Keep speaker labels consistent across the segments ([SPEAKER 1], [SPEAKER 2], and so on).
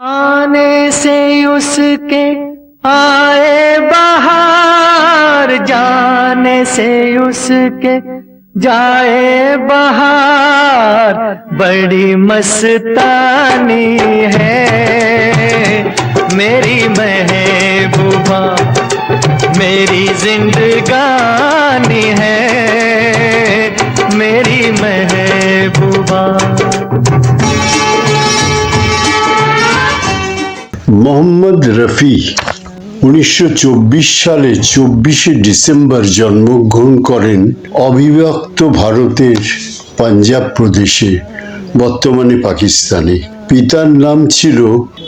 [SPEAKER 1] आने से उसके आए बहार, जाने से उसके जाए बहार, बड़ी मस्तानी है मेरी महबूबा, मेरी जिंदगानी है मेरी महबूबा।
[SPEAKER 2] মোহাম্মদ রফি 1924 সালে 24শে ডিসেম্বর জন্মগ্রহণ করেন অবিভক্ত ভারতের পাঞ্জাব প্রদেশে, বর্তমানে পাকিস্তানে। পিতার নাম ছিল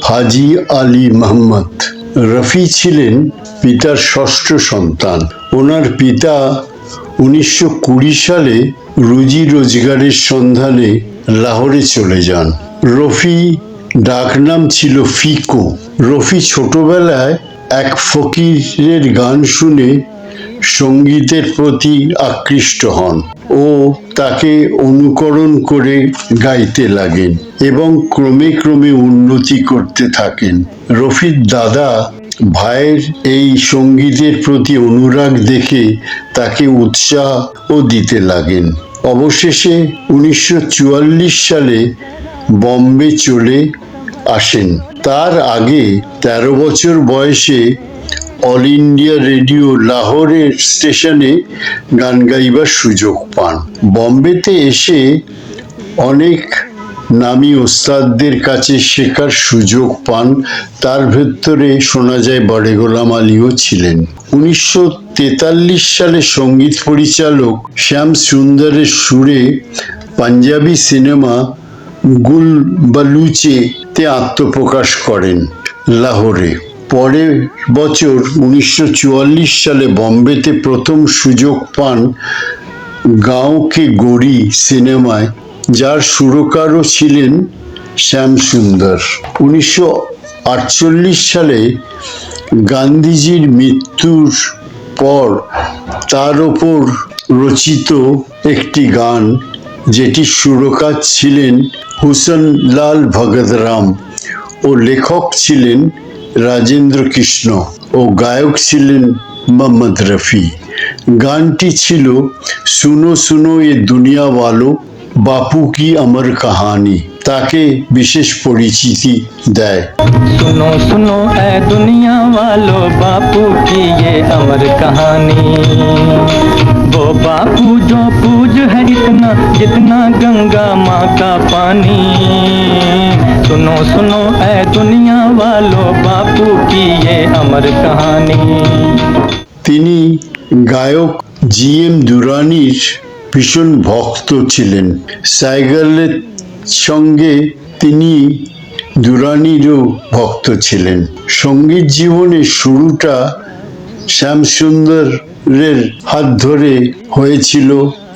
[SPEAKER 2] হাজি আলী মোহাম্মদ। রফি ছিলেন পিতার ষষ্ঠ সন্তান। ওনার পিতা 1920 সালে রুজি রোজগারের সন্ধানে লাহোরে চলে যান। রফি ডাকনাম ছিল ফিকো। রফি ছোটবেলায় এক ফকিরের গান শুনে সঙ্গীতের প্রতি আকৃষ্ট হন ও তাকে অনুকরণ করে গাইতে লাগেন এবং ক্রমে ক্রমে উন্নতি করতে থাকেন। রফির দাদা ভাইয়ের এই সঙ্গীতের প্রতি অনুরাগ দেখে তাকে উৎসাহ দিতে লাগেন। অবশেষে 1944 সালে বম্বে চলে আসেন। তার আগে 13 বছর বয়সে অল ইন্ডিয়া রেডিও লাহোরের স্টেশনে গান গাইবার সুযোগ পান। বম্বেতে এসে অনেক নামী ওস্তাদদের কাছে শেখার সুযোগ পান। তার ভেতরে শোনা যায় বড়ে গোলাম আলীও ছিলেন। 1943 সালে সঙ্গীত পরিচালক শ্যাম সুন্দরের সুরে পাঞ্জাবি সিনেমা গুল বালুচে তে আত্মপ্রকাশ করেন লাহোরে। পরের বছর 1944 সালে বম্বেতে প্রথম সুযোগ পান গাঁও কে গড়ি সিনেমায়, যার সুরকারও ছিলেন শ্যাম সুন্দর। 1948 সালে গান্ধীজির মৃত্যুর পর তার ওপর রচিত একটি গান, যেটির সুরকার ছিলেন হুসেন লাল ভগত রাম ও লেখক ছিলেন রাজেন্দ্র কৃষ্ণ ও গায়ক ছিলেন মোহাম্মদ রফি। গানটি ছিল সুনো সুনো এ দুনিয়া ওয়ালো, বাপু কি অমর কাহানি। তাকে বিশেষ পরিচিতি দেয়।
[SPEAKER 1] सुनो सुनो ऐ दुनिया वालों, बापू की ये अमर कहानी, वो बापू जो पूज है इतना जितना गंगा माँ का पानी। सुनो सुनो ऐ दुनिया वालों, बापू की ये अमर कहानी।
[SPEAKER 2] তিনি গায়ক জিএম দুরানির ভীষণ ভক্ত ছিলেন। সাইগালের সঙ্গে তিনি দুরানিরও ভক্ত ছিলেন। সঙ্গীত জীবনের শুরুটা শ্যাম সুন্দরের হাত ধরে হয়েছিল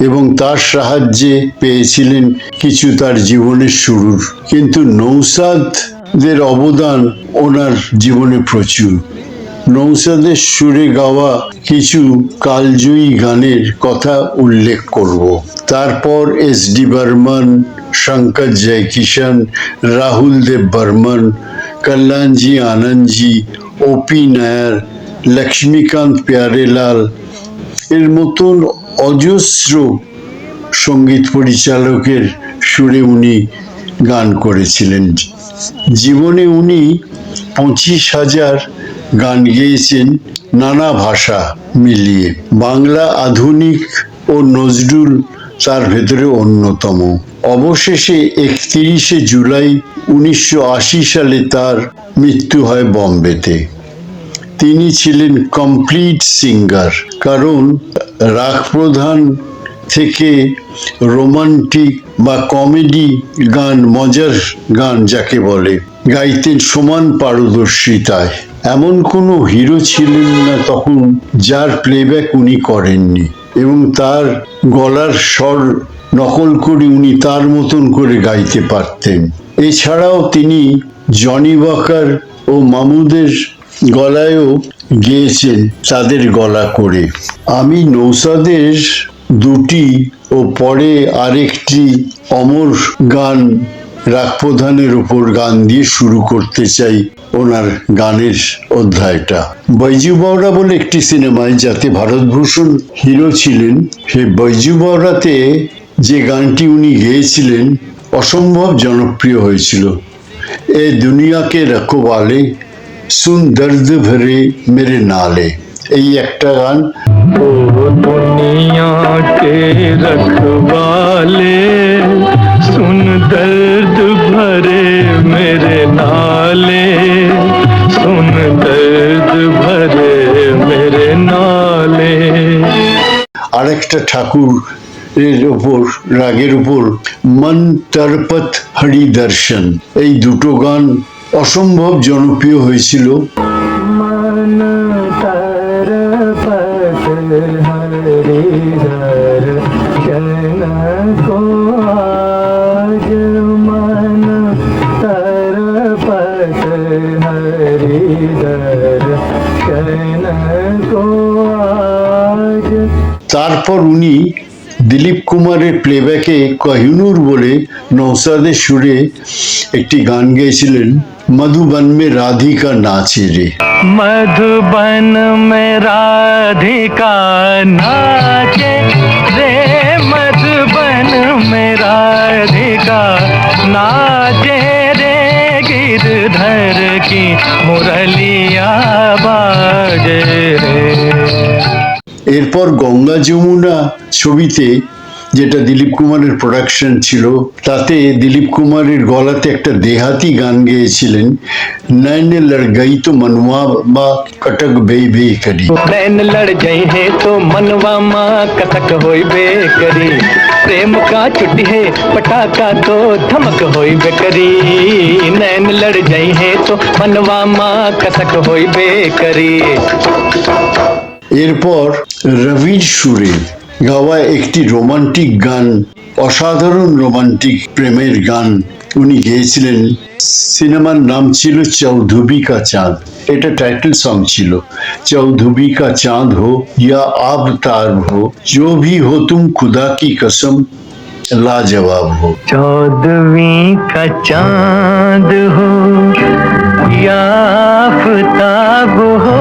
[SPEAKER 2] এবং তার সাহায্যে পেয়েছিলেন কিছু তার জীবনের শুরুর। কিন্তু নৌসাদের অবদান ওনার জীবনে প্রচুর। নৌসাদের সুরে গাওয়া কিছু কালজয়ী গানের কথা উল্লেখ করব। তারপর এস.ডি. বর্মন, শঙ্কর জয়কিশন, রাহুল দেব বর্মন, কল্যাণজি আনন্দজি, ও.পি. নায়ার, লক্ষ্মীকান্ত প্যারেলাল এর মতন অজস্র সঙ্গীত পরিচালকের সুরে উনি গান করেছিলেন। জীবনে উনি 25,000 গান গেয়েছেন নানা ভাষা মিলিয়ে। বাংলা আধুনিক ও নজরুল তার ভেতরে অন্যতম। অবশেষে 31শে জুলাই 1980 সালে তার মৃত্যু হয় বম্বেতে। তিনি ছিলেন কমপ্লিট সিঙ্গার, কারণ রাগ প্রধান থেকে রোমান্টিক বা কমেডি গান, মজার গান যাকে বলে, গাইতেন সমান পারদর্শিতায়। এমন কোনো হিরো ছিলেন না তখন যার প্লেব্যাক উনি করেননি, এবং তার গলার স্বর নকল করে উনি তার মতন করে গাইতে পারতেন। এছাড়াও তিনি জনি ওয়াকার ও মামুদের গলায়ও গেয়েছেন তাদের গলা করে। আমি নৌসাদের দুটি ও পরে আরেকটি অমর গান রাগ প্রধানের উপর গান দিয়ে শুরু করতে চাই ওনার গানের অধ্যায়টা। বৈজু বাওরা বলে একটি সিনেমায়, যাতে ভারতভূষণ হিরো ছিলেন, সেই বৈজু বাওরাতে যে গানটি উনি গেয়েছিলেন অসম্ভব জনপ্রিয় হয়েছিল। এ দুনিয়াকে রখওয়ালে সুন দর্দ ভরে মেরে নালে, এই একটা গান।
[SPEAKER 1] ओ दुनिया के रखवाले सुन दर्द भरे मेरे नाले, सुन दर्द भरे मेरे नाले।
[SPEAKER 2] আরেকটা ঠাকুরের ওপর, রাগের উপর, মন তরপত হরি দর্শন, এই দুটো গান অসম্ভব জনপ্রিয় হয়েছিল।
[SPEAKER 1] मन तरपत हरिहर जन को आज, मन तरपत हरिहर जन को आज।
[SPEAKER 2] তারপর উনি দিলীপ কুমারের প্লেব্যাকে কহিনুর বলে নৌসাদের সুরে একটি গান গেয়েছিলেন, মধুবন মে রাধিকা নাচে রে।
[SPEAKER 1] मधुबन में राधिका नाचे रे, मधुबन में राधिका नाचे रे, गिरधर की मुरलिया बाजे रे।
[SPEAKER 2] এরপর গঙ্গা যমুনা ছবিতে, যেটা দিলীপ কুমারের প্রোডাকশন ছিল, তাতে দিলীপ কুমারের গলাতে একটা দেহাতি গান গেয়েছিলেন, নैन लड़ गई तो मनवा बा कटक बे बे करी।
[SPEAKER 1] नैन लड़ गई है तो मनवा माँ कटक होई बेकरी, प्रेम का छुट्टी है पटाखा तो धमक होई बेकरी। नैन लड़ गई है तो मनवा माँ कटक होई बेकरी।
[SPEAKER 2] এরপর রবির সুরে গাওয়া একটি রোমান্টিক গান, অসাধারণ রোমান্টিক প্রেমের গান উনি গেয়েছিলেন। সিনেমার নাম ছিল চৌধুবী কা চাঁদ, এটা টাইটেল সং ছিল। চৌধুবী কা চাঁদ হো ইয়া আবতার হো, जो भी हो तुम खुदा की कसम लाजवाब हो।
[SPEAKER 1] चौदहवीं का चांद हो या आफताब हो,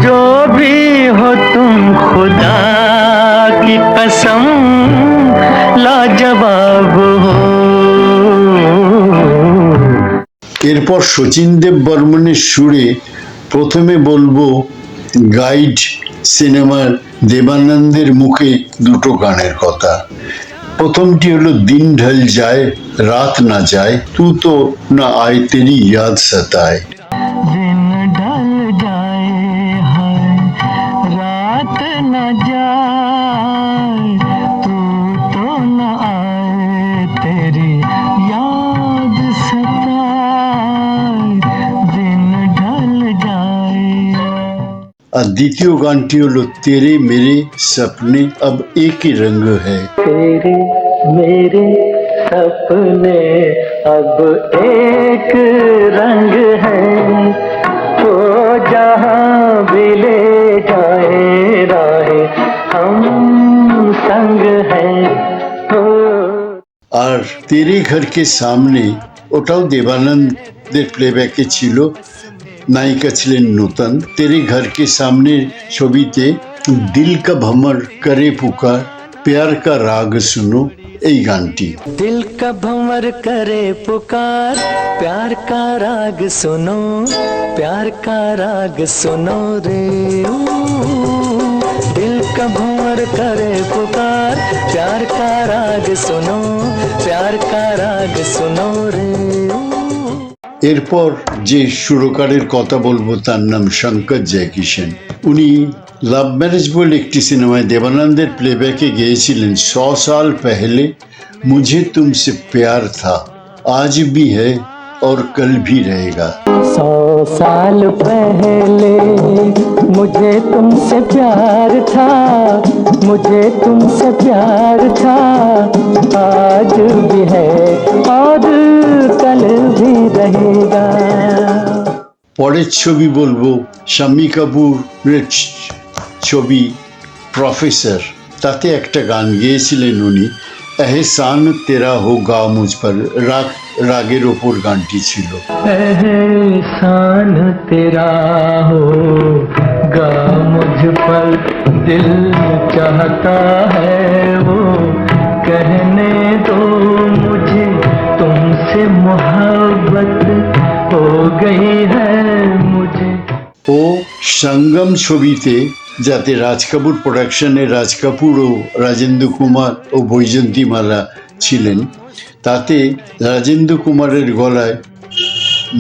[SPEAKER 1] जो भी हो तुम खुदा की कसम लाजवाब हो।
[SPEAKER 2] এরপর শচীন দেব বর্মনের সুরে প্রথমে বলবো গাইড সিনেমার দেবানন্দের মুখে দুটো গানের কথা। প্রথমটি হলো দিন ঢল যায় রাত না যায়, তু তো না আয় তেরি ইয়াদ সতায়।
[SPEAKER 1] दिन ढल जाए हाय रात न जाए, तू तो न आए तेरी याद सताए, दिन ढल जाए।
[SPEAKER 2] আর দ্বিতীয় গানটি হলো তেরে মেরে সপনে अब एक ही रंग है।
[SPEAKER 1] तेरे मेरे सपने अब एक रंग है, तो जहाँ भी ले जाए राहे हम संग हैं। हो
[SPEAKER 2] আর তেরে ঘর কে সামনে, ওটাও দেবানন্দের প্লেব্যাকে ছিল, নায়িকা ছিলেন নূতন। তেরে ঘর কে সামনে ছবিতে দিল কা ভমর করে পুকার প্যার কা রাগ শুনো, এই গানটি।
[SPEAKER 1] दिल का भंवर करे पुकार प्यार का राग सुनो, प्यार का राग सुनो रे। दिल का भंवर करे पुकार प्यार का राग सुनो, प्यार का राग सुनो रे।
[SPEAKER 2] এরপর যে সুরকারের কথা বলবো তার নাম শঙ্কর জয়কিশন। উনি লাভ ম্যারেজ বলে একটি সিনেমায় দেবানন্দের প্লেব্যাকে গেয়েছিলেন, 100 साल पहले मुझे तुमसे प्यार था, आज भी है और कल भी रहेगा।
[SPEAKER 1] 100 साल पहले मुझे तुमसे प्यार था, मुझे तुमसे प्यार था, आज भी है और कल भी रहेगा।
[SPEAKER 2] পরের ছবি বলবো শাম্মী কাপুরের ছবি প্রফেসর, তাতে একটা গান গেয়েছিলেন উনি, এহসান তেরা হো গা মুঝ পর, রাগের ওপর গানটি ছিল।
[SPEAKER 1] एहसान तेरा होगा मुझ पर, दिल चाहता है वो कहने दो मुझे, तुमसे मोहब्बत हो गई है मुझे।
[SPEAKER 2] ও সঙ্গম ছবিতে, যাতে রাজ কাপুর প্রোডাকশনে রাজ কাপুর ও রাজেন্দ্র কুমার ও বৈজয়ন্তীমালা ছিলেন, তাতে রাজেন্দ্র কুমারের গলায়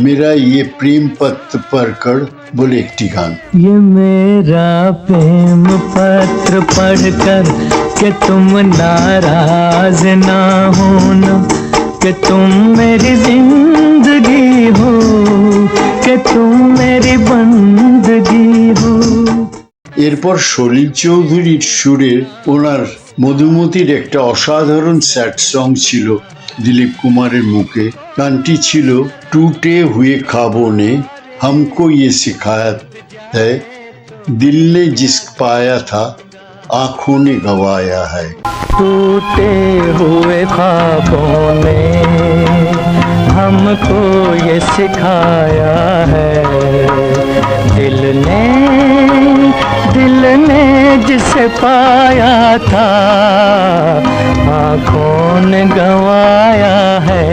[SPEAKER 2] মেরা ইয়ে প্রেম পত্র পড়কর বলে একটি গান।
[SPEAKER 1] ये मेरा प्रेम पत्र पढ़कर कि तुम नाराज ना होना, कि तुम मेरी जिंदगी हो, कि तुम मेरी बंदगी हो।
[SPEAKER 2] এরপর সলিল চৌধুরীর সুরের ওনার মধুমতির একটা অসাধারণ স্যাড সং ছিল দিলীপ কুমারের মুখে। গানটি ছিল টুটে হুয়ে খাবো নে हमको ये सिखाया है, दिल ने जिस्क पाया था आंखों ने गवाया है।
[SPEAKER 1] टूटे हुए ख्वाबों ने हमको ये सिखाया है, दिल ने जिसे पाया था आंखों ने गंवाया है।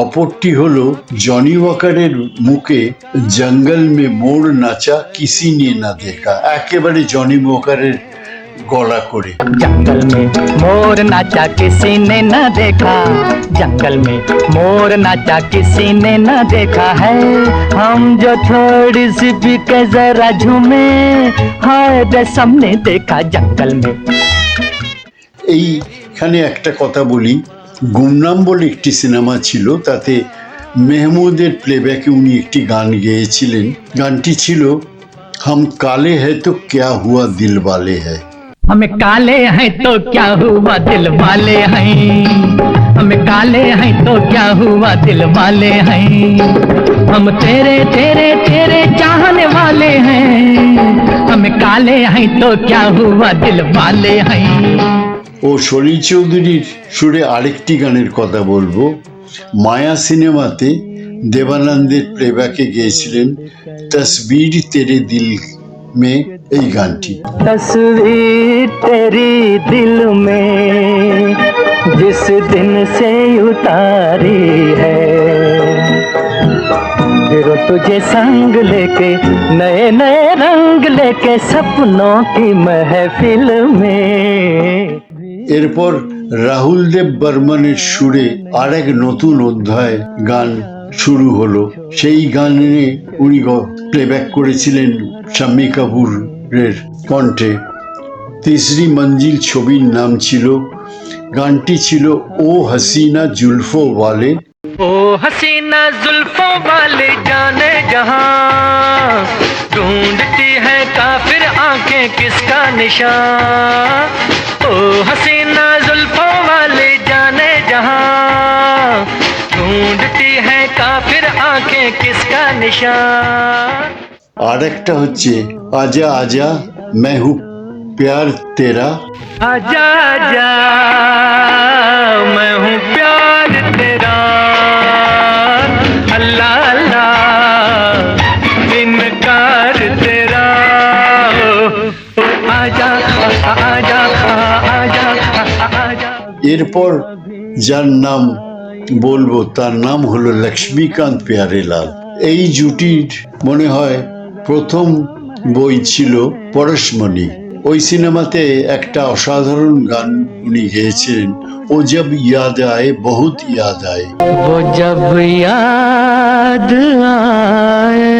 [SPEAKER 2] অপরটি হলো জনি ওয়াকারের মুখে জঙ্গল মে মোর নাচা কিসি নে না দেখা, একেবারে জনি ওয়াকারের গলা করে।
[SPEAKER 1] जंगल में मोर नाचा किसी ने न देखा, जंगल में मोर नाचा किसी ने न देखा है, हम जो थोड़ी सी भी के जरा झूमे, हाय रे सबने देखा जंगल में।
[SPEAKER 2] এইখানে একটা কথা বলি, গুমনাম বলে একটি সিনেমা ছিল, তাতে মেহমুদের প্লেব্যাকে উনি একটি গান গেয়েছিলেন। গানটি ছিল হাম কালে হ্যায় তো ক্যা হুয়া দিল वाले है।
[SPEAKER 1] हमें काले हैं तो क्या हुआ दिल वाले हैं, हमें काले हैं तो क्या हुआ दिल वाले हैं, हम तेरे तेरे तेरे चाहने वाले हैं, हमें काले हैं तो क्या हुआ दिल वाले हैं।
[SPEAKER 2] ও সলিল চৌধুরীর সুরে আরেকটি গানের কথা বলবো। মায়া সিনেমাতে দেবানন্দের প্লেব্যাকে গেয়েছিলেন তসবির তেরে দিল মে এই গানটি।
[SPEAKER 1] तस्वीर तेरी दिल में जिस दिन से उतारी है, फिर तुझे संग लेके नए नए रंग लेके सपनों की महफिल में।
[SPEAKER 2] এরপর রাহুল দেব বর্মনের সুরে আরেক নতুন অধ্যায় গান শুরু হলো। সেই গানে উনি প্লেব্যাক করেছিলেন শাম্মী কাপুরের কণ্ঠে। তিসরি মঞ্জিল ছবির নাম ছিল। গানটি ছিল ও হাসিনা জুলফো ওয়ালে।
[SPEAKER 1] ओ हसीना जुल्फों वाले जाने जहां, ढूंढती है काफिर आंखें किसका निशान, ओ हसीना जुल्फों वाले जाने जहां, ढूंढती है काफिर आंखें किसका निशान।
[SPEAKER 2] আর একটা হচ্ছে আজা আজা मैं हूँ प्यार तेरा।
[SPEAKER 1] आजा आजा मैं हूँ प्यार तेरा, अल्लाह अल्लाह इनकार तेरा, ओ आजा आजा आजा आजा।
[SPEAKER 2] এরপর যার নাম বলবো তার নাম হলো লক্ষ্মীকান্ত প্যারেলাল। এই জুটির মনে হয় প্রথম বই ছিল পরশমণি। ওই সিনেমাতে একটা অসাধারণ গান উনি গেয়েছিলেন, ও জব ইয়াদ আয়ে বহুত ইয়াদ আয়ে।
[SPEAKER 1] वो जब याद आए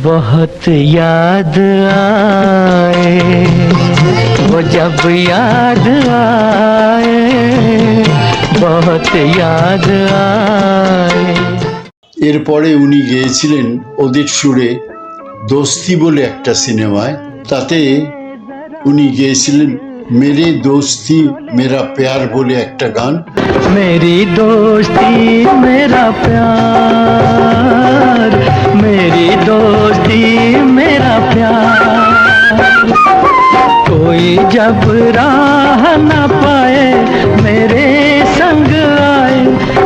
[SPEAKER 1] बहुत याद आए, वो जब याद आए बहुत याद आए।
[SPEAKER 2] এরপরে উনি গেয়েছিলেন ওদের সুরে দোস্তি বলে একটা সিনেমায়, তাতে উনি গেয়েছিলেন মেরে দোস্তি মেরা প্যার বলে একটা গান।
[SPEAKER 1] मेरी दोस्ती मेरा प्यार, मेरी दोस्ती मेरा प्यार, कोई कोई जब राह न पाए मेरे संग आए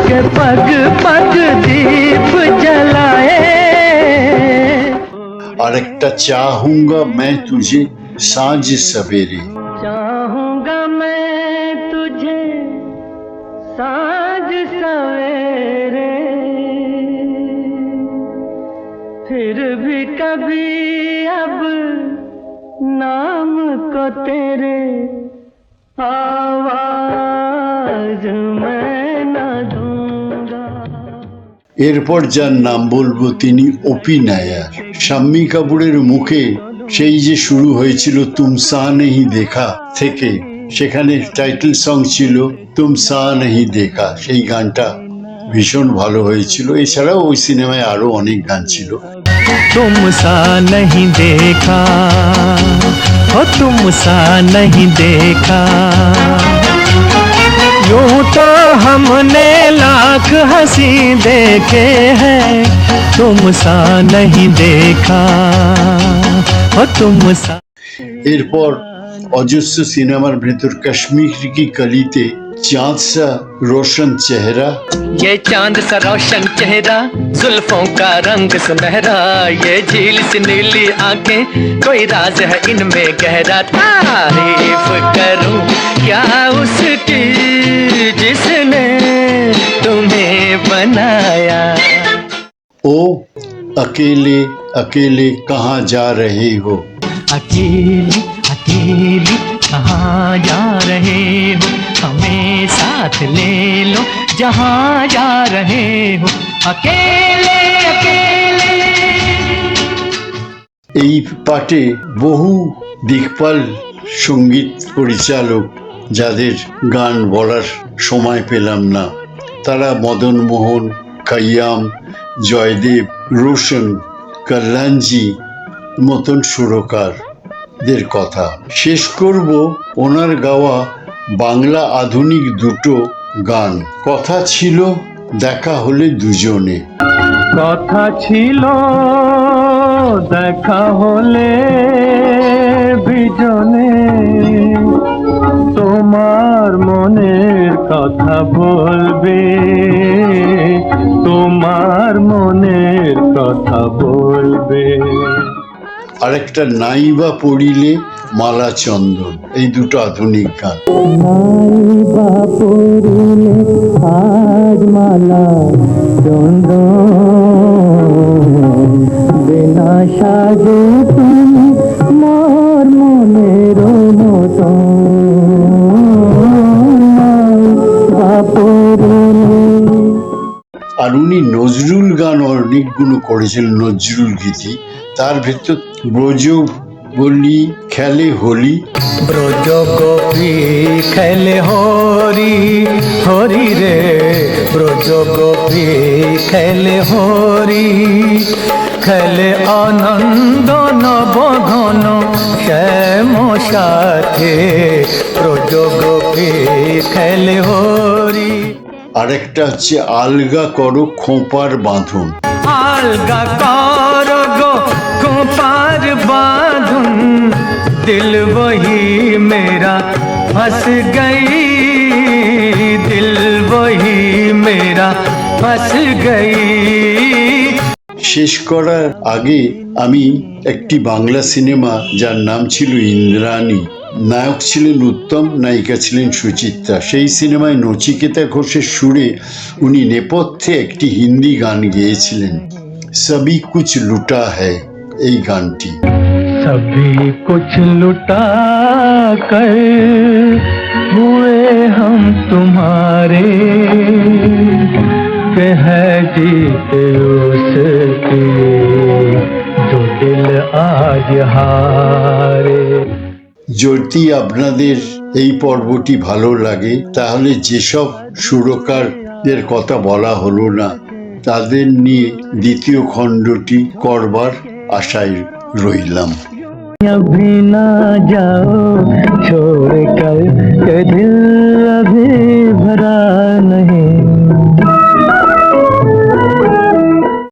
[SPEAKER 1] के पग पग दीप जलाए।
[SPEAKER 2] और एक चाहूंगा मैं तुझे साँझ सवेरे।
[SPEAKER 1] चाहूंगा मैं तुझे साँझ सवेरे, फिर भी कभी अब नाम को तेरे आवाज मैं न दूंगा।
[SPEAKER 2] এরপর যার নাম বলবো তিনি ওপি নায়ার। শাম্মী কাপুরের মুখে সেই যে শুরু হয়েছিল তুম সা নেহি দেখা থেকে, সেখানে টাইটেল সং ছিল তুম সা নেহি দেখা। সেই গানটা ভীষণ ভালো হয়েছিল। এছাড়াও ওই সিনেমায় আরো অনেক গান ছিল।
[SPEAKER 1] तुम सा नहीं देखा हो, तुम सा नहीं देखा, यूं तो हमने लाख हंसी देखे हैं, तुम सा नहीं देखा हो, तुम सा।
[SPEAKER 2] এরপর অজস্র সিনেমার ভেতর কাশ্মীর কি কলিতে চাঁদ সা রোশন চেহারা,
[SPEAKER 1] ये चांद सा रोशन चेहरा, जुल्फों का रंग सुनहरा, ये झील सी नीली आंखें, कोई राज है इनमें गहरा, तारीफ करूं क्या उसकी जिसने तुम्हें बनाया।
[SPEAKER 2] ओ अकेले अकेले कहाँ जा रहे हो,
[SPEAKER 1] अकेली अकेली कहाँ जा रहे हो, हमें साथ ले लो जहाँ जा रहे हो, अकेले अकेले।
[SPEAKER 2] এই পাটে বহু দিকপাল সঙ্গীত পরিচালক যাদের গান বলার সময় পেলাম না, তারা মদন মোহন, খৈয়াম, জয়দেব, রোশন, কল্যাণজি মতন সুরকারদের কথা। শেষ করব ওনার গাওয়া বাংলা আধুনিক দুটো গান। কথা ছিল দেখা হলে দুজনে।
[SPEAKER 1] কথা ছিল দেখা হলে বিজনে, তোমার মনের কথা বলবে, তোমার মনের কথা বলবে।
[SPEAKER 2] আরেকটা নাইবা পড়িলে মালা চন্দন, এই দুটো আধুনিক গান।
[SPEAKER 1] নাইবা পড়িলে আজ মালা চন্দন, বিনা সাজে তুমি মোর মনের মতন। নাইবা পড়িলে।
[SPEAKER 2] আর উনি নজরুল গান অনেকগুলো করেছেন, নজরুল গীতি। তার ভেতর ব্রজ বলি খেলে হোলি,
[SPEAKER 1] ব্রজ গোপী খেলে হরি হরি রে, ব্রজ গোপী খেলে হরি, খেলে আনন্দ নবঘন শ্যাম সাথে, ব্রজ গোপী খেলে হরি।
[SPEAKER 2] আরেকটা হচ্ছে আলগা করো খোঁপার বাঁধন।
[SPEAKER 1] আলগা করো গো খোঁপার বাঁধন, दिल वही मेरा फंस गई, दिल वही मेरा फंस गई।
[SPEAKER 2] শেষ করার আগে আমি একটি বাংলা সিনেমা যার নাম ছিল ইন্দ্রাণী, নায়ক ছিলেন উত্তম, নায়িকা ছিলেন সুচিত্রা, সেই সিনেমায় নচিকেতা ঘোষের সুরে উনি নেপথ্যে একটি হিন্দি গান গেয়েছিলেন, সবই কুছ লুটা হ্যায়। এই গানটি
[SPEAKER 1] सभी कुछ लुटा कर हुए हम तुम्हारे, के है जीत उसकी जो दिल आज हारे।
[SPEAKER 2] যদি আপনাদের এই পর্বটি ভালো লাগে তাহলে যেসব সুরকারদের কথা বলা হলো না তাদের নিয়ে দ্বিতীয় খণ্ডটি করবার আশায় রইলাম।
[SPEAKER 1] अभी ना जाओ छोड़ कर के दिल